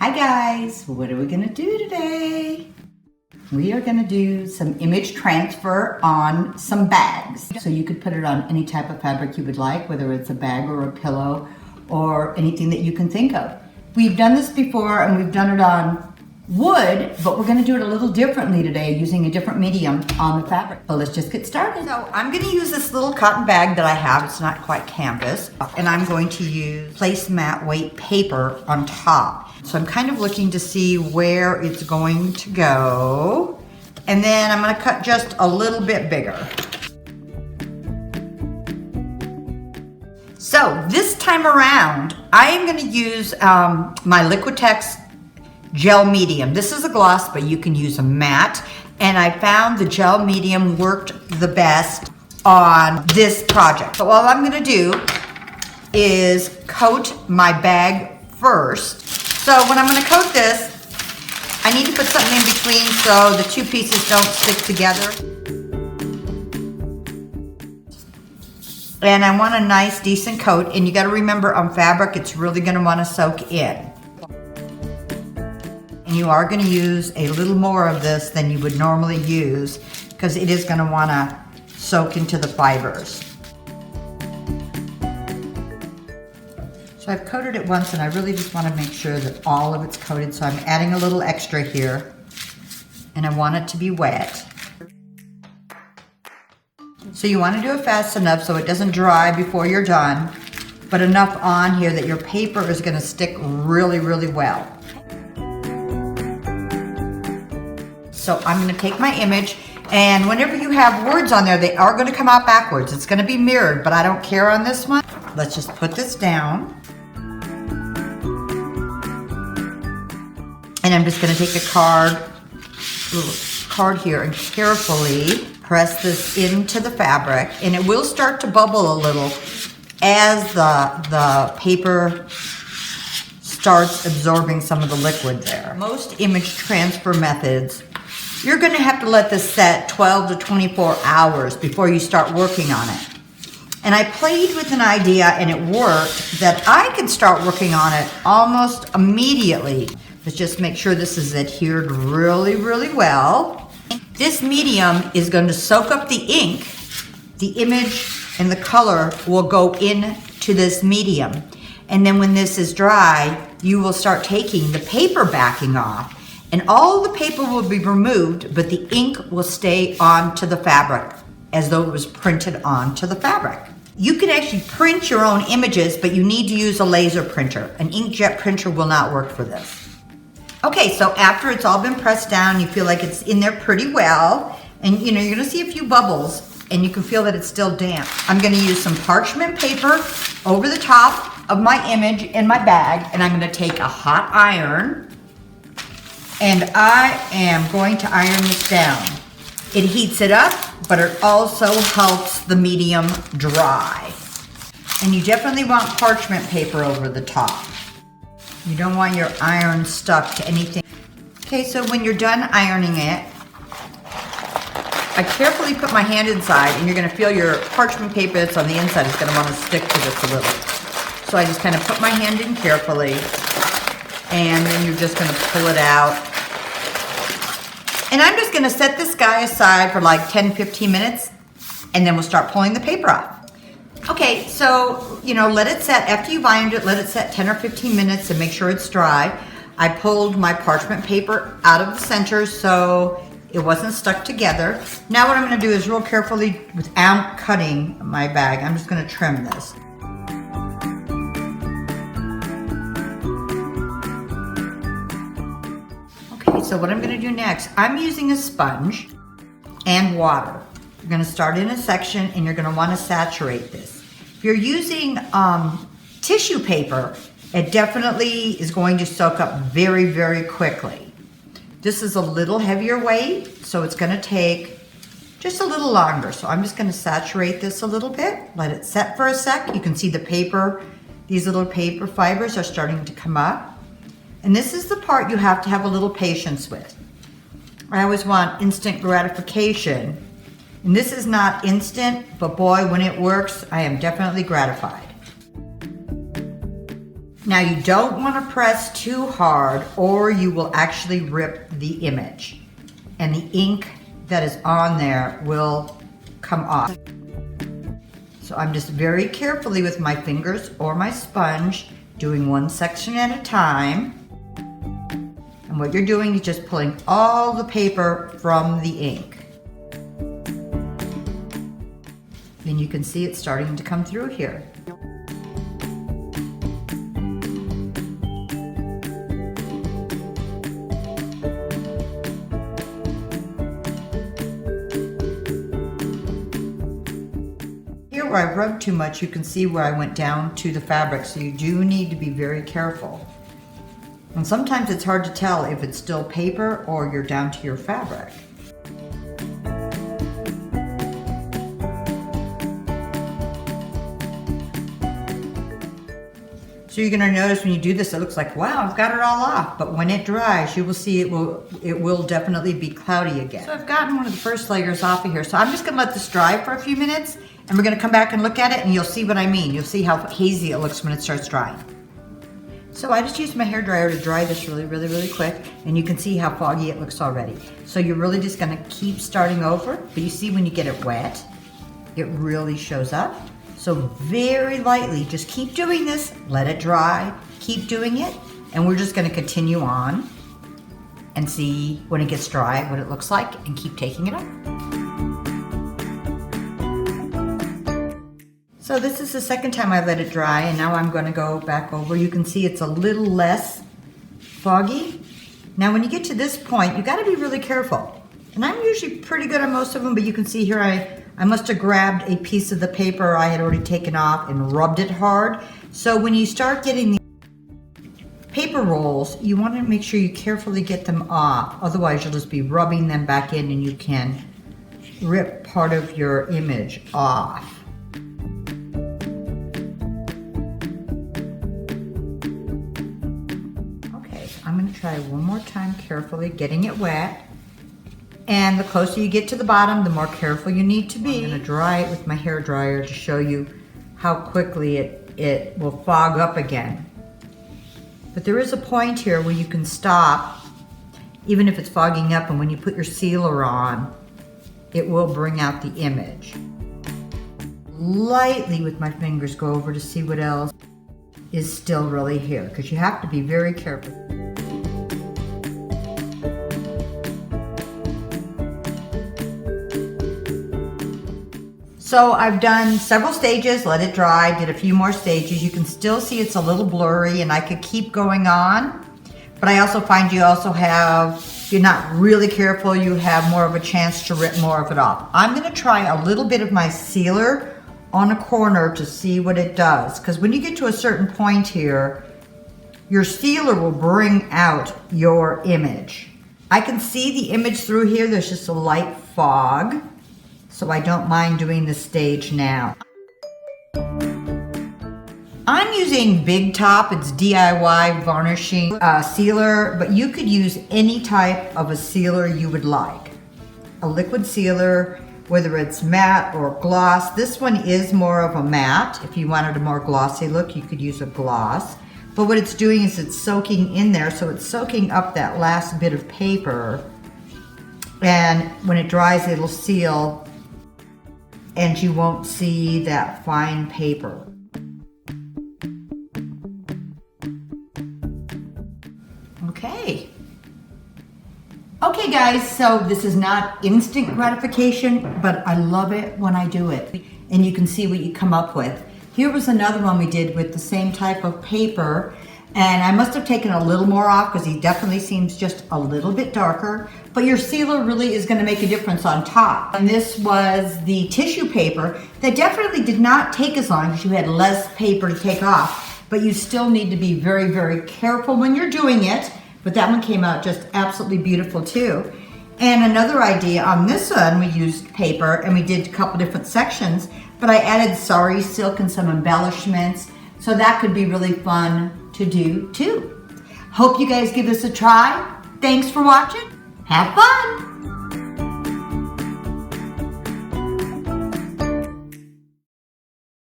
Hi guys, what are we gonna do today? We are gonna do some image transfer on some bags. So you could put it on any type of fabric you would like, whether it's a bag or a pillow or anything that you can think of. We've done this before and we've done it on wood, but we're gonna do it a little differently today using a different medium on the fabric. So let's just get started. So I'm gonna use this little cotton bag that I have. It's not quite canvas. And I'm going to use placemat weight paper on top. So I'm kind of looking to see where it's going to go. And then I'm gonna cut just a little bit bigger. So this time around, I am gonna use my Liquitex gel medium. This is a gloss, but you can use a matte. And I found the gel medium worked the best on this project. But what I'm gonna do is coat my bag first. So when I'm gonna coat this, I need to put something in between so the two pieces don't stick together. And I want a nice, decent coat. And you gotta remember on fabric, it's really gonna wanna soak in. And you are gonna use a little more of this than you would normally use because it is gonna wanna soak into the fibers. So I've coated it once and I really just want to make sure that all of it's coated. So I'm adding a little extra here and I want it to be wet. So you want to do it fast enough so it doesn't dry before you're done, but enough on here that your paper is going to stick really, really well. So I'm going to take my image, and whenever you have words on there, they are going to come out backwards. It's going to be mirrored, but I don't care on this one. Let's just put this down. And I'm just going to take a little card here and carefully press this into the fabric. And it will start to bubble a little as the paper starts absorbing some of the liquid there. Most image transfer methods, you're going to have to let this set 12 to 24 hours before you start working on it. And I played with an idea and it worked that I could start working on it almost immediately. Let's just make sure this is adhered really, really well. This medium is going to soak up the ink. The image and the color will go into this medium. And then when this is dry, you will start taking the paper backing off. And all the paper will be removed, but the ink will stay onto the fabric as though it was printed onto the fabric. You can actually print your own images, but you need to use a laser printer. An inkjet printer will not work for this. Okay, so after it's all been pressed down, you feel like it's in there pretty well, and you're gonna see a few bubbles, and you can feel that it's still damp. I'm gonna use some parchment paper over the top of my image in my bag, and I'm gonna take a hot iron, and I am going to iron this down. It heats it up, but it also helps the medium dry. And you definitely want parchment paper over the top. You don't want your iron stuck to anything. Okay, so when you're done ironing it, I carefully put my hand inside, and you're gonna feel your parchment paper that's on the inside is gonna wanna stick to this a little. So I just kind of put my hand in carefully, and then you're just gonna pull it out. And I'm just gonna set this guy aside for like 10-15 minutes, and then we'll start pulling the paper off. Okay, so, let it set, after you've ironed it, let it set 10 or 15 minutes and make sure it's dry. I pulled my parchment paper out of the center so it wasn't stuck together. Now what I'm gonna do is real carefully, without cutting my bag, I'm just gonna trim this. Okay, so what I'm gonna do next, I'm using a sponge and water. You're gonna start in a section and you're gonna wanna saturate this. If you're using tissue paper, it definitely is going to soak up very, very quickly. This is a little heavier weight, so it's gonna take just a little longer. So I'm just gonna saturate this a little bit, let it set for a sec. You can see the paper, these little paper fibers are starting to come up. And this is the part you have to have a little patience with. I always want instant gratification. And this is not instant, but boy, when it works, I am definitely gratified. Now you don't want to press too hard or you will actually rip the image and the ink that is on there will come off. So I'm just very carefully with my fingers or my sponge doing one section at a time. And what you're doing is just pulling all the paper from the ink. And you can see it starting to come through here. Here where I rubbed too much, you can see where I went down to the fabric, so you do need to be very careful. And sometimes it's hard to tell if it's still paper or you're down to your fabric. So you're gonna notice when you do this, it looks like, wow, I've got it all off. But when it dries, you will see it will definitely be cloudy again. So I've gotten one of the first layers off of here. So I'm just gonna let this dry for a few minutes and we're gonna come back and look at it and you'll see what I mean. You'll see how hazy it looks when it starts drying. So I just used my hairdryer to dry this really quick, and you can see how foggy it looks already. So you're really just gonna keep starting over, but you see when you get it wet, it really shows up. So very lightly, just keep doing this, let it dry, keep doing it, and we're just gonna continue on and see when it gets dry what it looks like and keep taking it up. So this is the second time I let it dry, and now I'm going to go back over. You can see it's a little less foggy. Now when you get to this point, you got to be really careful. And I'm usually pretty good on most of them, but you can see here I must have grabbed a piece of the paper I had already taken off and rubbed it hard. So when you start getting the paper rolls, you want to make sure you carefully get them off. Otherwise you'll just be rubbing them back in and you can rip part of your image off. I'm going to try one more time carefully getting it wet, and the closer you get to the bottom the more careful you need to be. I'm going to dry it with my hair dryer to show you how quickly it will fog up again. But there is a point here where you can stop even if it's fogging up, and when you put your sealer on it will bring out the image. Lightly with my fingers go over to see what else is still really here, because you have to be very careful. So I've done several stages, let it dry, did a few more stages. You can still see it's a little blurry and I could keep going on. But I also find you also have, if you're not really careful, you have more of a chance to rip more of it off. I'm gonna try a little bit of my sealer on a corner to see what it does. Because when you get to a certain point here, your sealer will bring out your image. I can see the image through here, there's just a light fog. So I don't mind doing this stage now. I'm using Big Top, it's DIY varnishing sealer, but you could use any type of a sealer you would like. A liquid sealer, whether it's matte or gloss. This one is more of a matte. If you wanted a more glossy look, you could use a gloss. But what it's doing is it's soaking in there, so it's soaking up that last bit of paper. And when it dries, it'll seal and you won't see that fine paper. Okay guys, so this is not instant gratification, but I love it when I do it. And you can see what you come up with. Here was another one we did with the same type of paper, and I must have taken a little more off because he definitely seems just a little bit darker, but your sealer really is going to make a difference on top. And this was the tissue paper that definitely did not take as long because you had less paper to take off, but you still need to be very, very careful when you're doing it. But that one came out just absolutely beautiful too. And another idea on this one, we used paper and we did a couple different sections, but I added sari silk and some embellishments, so that could be really fun to do too. Hope you guys give this a try. Thanks for watching. Have fun.